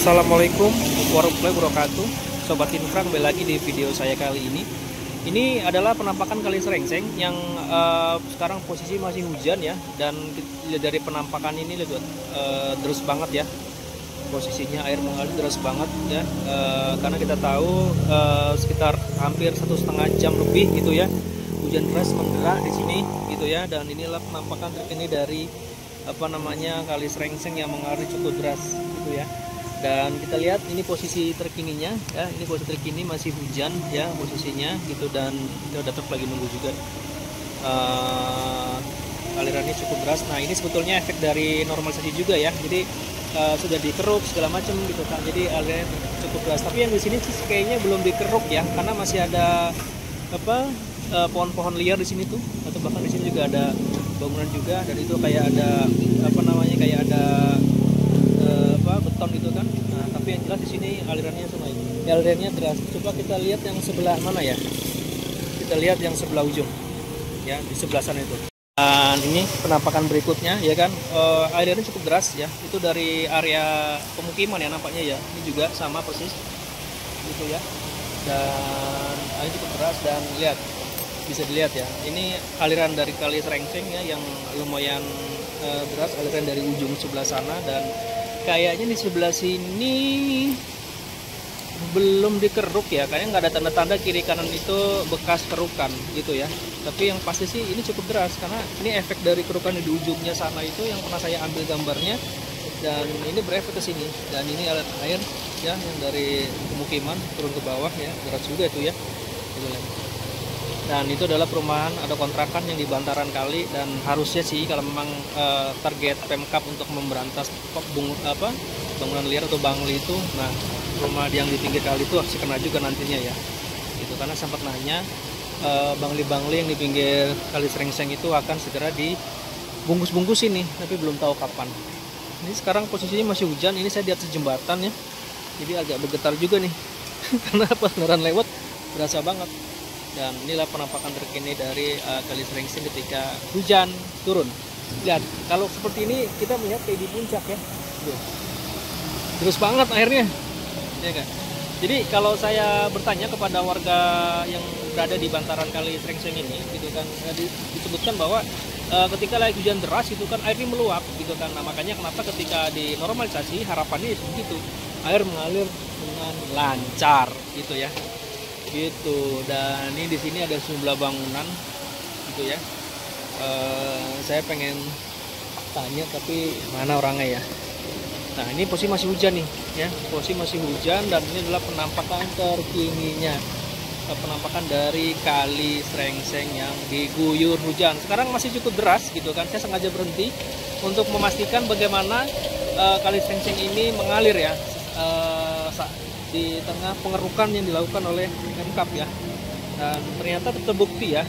Assalamualaikum warahmatullahi wabarakatuh. Sobat Infra, kembali lagi di video saya kali ini. Ini adalah penampakan Kali Srengseng yang sekarang posisi masih hujan ya. Dan dari penampakan ini lihat deras banget ya. Posisinya air mengalir deras banget ya. Karena kita tahu sekitar hampir 1,5 jam lebih gitu ya. Hujan deras menggerak di sini gitu ya. Dan inilah penampakan terkini dari Kali Srengseng yang mengalir cukup deras gitu ya. Dan kita lihat ini posisi terkininya ya, ini posisi terkini masih hujan ya posisinya gitu. Dan kita udah lagi nunggu juga alirannya cukup deras. Nah ini sebetulnya efek dari normalisasi juga ya, jadi sudah dikeruk segala macam gitu kan, jadi alirannya cukup deras. Tapi yang di sini sih kayaknya belum dikeruk ya, karena masih ada pohon-pohon liar di sini tuh, atau bahkan di sini juga ada bangunan juga, dan itu kayak ada kayak ada beton gitu kan. Nah tapi yang jelas di sini alirannya sungai, alirannya deras. Coba kita lihat yang sebelah mana ya, kita lihat yang sebelah ujung ya, di sebelah sana itu. Dan ini penampakan berikutnya ya kan, alirannya cukup deras ya, itu dari area pemukiman ya nampaknya ya. Ini juga sama persis gitu ya, dan air cukup deras. Dan lihat, bisa dilihat ya, ini aliran dari Kali Srengseng ya yang lumayan deras, aliran dari ujung sebelah sana. Dan kayaknya di sebelah sini belum dikeruk ya, kayaknya nggak ada tanda-tanda kiri kanan itu bekas kerukan gitu ya. Tapi yang pasti sih ini cukup deras, karena ini efek dari kerukan di ujungnya sana itu yang pernah saya ambil gambarnya, dan ini berefek ke sini. Dan ini aliran air ya yang dari pemukiman turun ke bawah ya, deras juga itu ya gitu. Dan itu adalah perumahan, ada kontrakan yang di bantaran kali. Dan harusnya sih kalau memang target Pemkab untuk memberantas bangunan liar atau bangli itu, nah rumah yang di pinggir kali itu harus kena juga nantinya ya gitu. Karena sempat nanya bangli-bangli yang di pinggir Kali Srengseng itu akan segera dibungkus-bungkus ini, tapi belum tahu kapan. Ini sekarang posisinya masih hujan, ini saya di atas jembatan ya, jadi agak bergetar juga nih karena pas kendaraan lewat berasa banget. Dan inilah penampakan terkini dari Kali Srengseng ketika hujan turun. Lihat, kalau seperti ini kita melihat kayak di puncak ya. Tuh. Terus banget airnya. Ya kan? Jadi kalau saya bertanya kepada warga yang berada di bantaran Kali Srengseng ini gitu kan, disebutkan bahwa ketika lagi hujan deras itu kan airnya meluap gitu kan. Nah, makanya kenapa ketika dinormalisasi harapannya begitu, air mengalir dengan lancar gitu ya. Gitu. Dan ini di sini ada sejumlah bangunan gitu ya. Saya pengen tanya tapi mana orangnya ya. Nah ini posisi masih hujan nih ya, posisi masih hujan. Dan ini adalah penampakan terkininya, penampakan dari Kali Srengseng yang diguyur hujan. Sekarang masih cukup deras gitu kan. Saya sengaja berhenti untuk memastikan bagaimana Kali Srengseng ini mengalir ya, di tengah pengerukan yang dilakukan oleh Pemkab ya. Dan ternyata terbukti ya,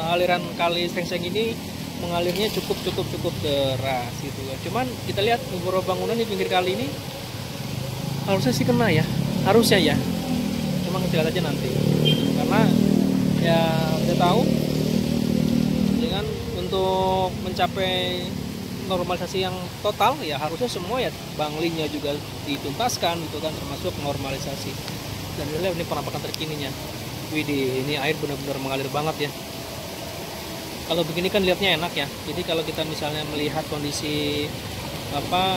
aliran Kali Srengseng ini mengalirnya cukup deras gitu ya. Cuman kita lihat beberapa bangunan di pinggir kali ini harusnya sih kena ya, harusnya ya. Cuma kita lihat aja nanti, karena ya kita tahu dengan untuk mencapai normalisasi yang total ya harusnya semua ya banglinya juga dituntaskan gitu kan, termasuk normalisasi. Dan ini penampakan terkininya. Widih, ini air benar-benar mengalir banget ya. Kalau begini kan lihatnya enak ya. Jadi kalau kita misalnya melihat kondisi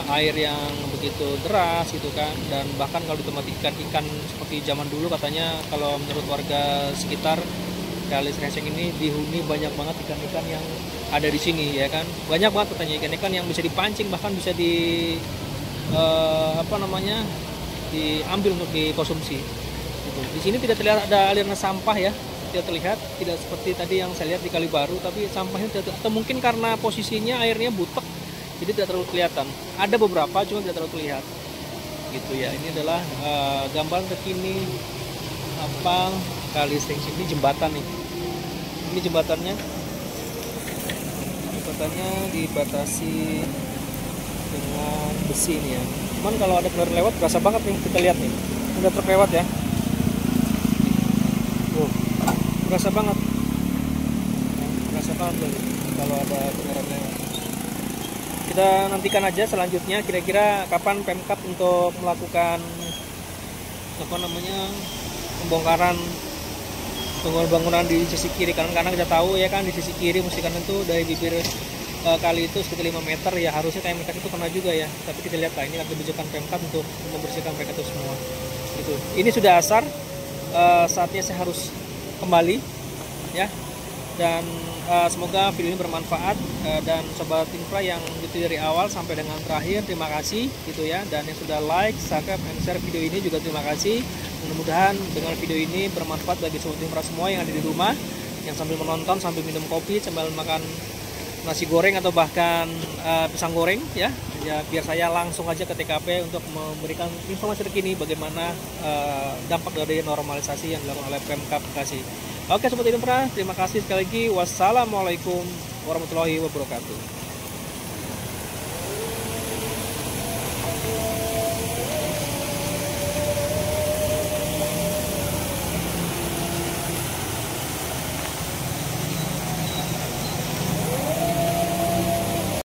air yang begitu deras gitu kan, dan bahkan kalau di tempat ikan seperti zaman dulu katanya, kalau menurut warga sekitar Kali Srengseng ini dihuni banyak banget ikan-ikan yang ada di sini ya kan. Banyak banget katanya ikan-ikan yang bisa dipancing, bahkan bisa diambil untuk dikonsumsi gitu. Di sini tidak terlihat ada aliran sampah ya, tidak terlihat, tidak seperti tadi yang saya lihat di Kali Baru, tapi sampahnya tidak, atau mungkin karena posisinya airnya butek jadi tidak terlalu kelihatan. Ada beberapa cuma tidak terlalu terlihat gitu ya. Ini adalah gambar terkini Kali Srengseng. Ini jembatan nih, ini jembatannya dibatasi dengan besi ini ya. Cuman kalau ada kendaraan lewat berasa banget nih, kita lihat nih, udah truk lewat ya. Berasa banget kalau ada kendaraan lewat. Kita nantikan aja selanjutnya kira-kira kapan Pemkab untuk melakukan apa namanya pembongkaran bangunan di sisi kiri kanan, karena kita tahu ya kan di sisi kiri musim kanan itu dari bibir kali itu sekitar 5 meter ya, harusnya TMK itu kena juga ya, tapi kita lihat lah ini kebijakan Pemkab untuk membersihkan mereka itu semua gitu. Ini sudah asar, saatnya saya harus kembali ya, dan semoga video ini bermanfaat, dan sobat infra yang gitu dari awal sampai dengan terakhir terima kasih gitu ya, dan yang sudah like, subscribe, and share video ini juga terima kasih. Mudah-mudahan dengan video ini bermanfaat bagi sobat infra semua yang ada di rumah, yang sambil menonton, sambil minum kopi, sambil makan nasi goreng atau bahkan pisang goreng ya, biar saya langsung aja ke TKP untuk memberikan informasi terkini bagaimana dampak dari normalisasi yang dilakukan oleh Pemkab Bekasi. Oke sobat infra, terima kasih sekali lagi. Wassalamualaikum warahmatullahi wabarakatuh.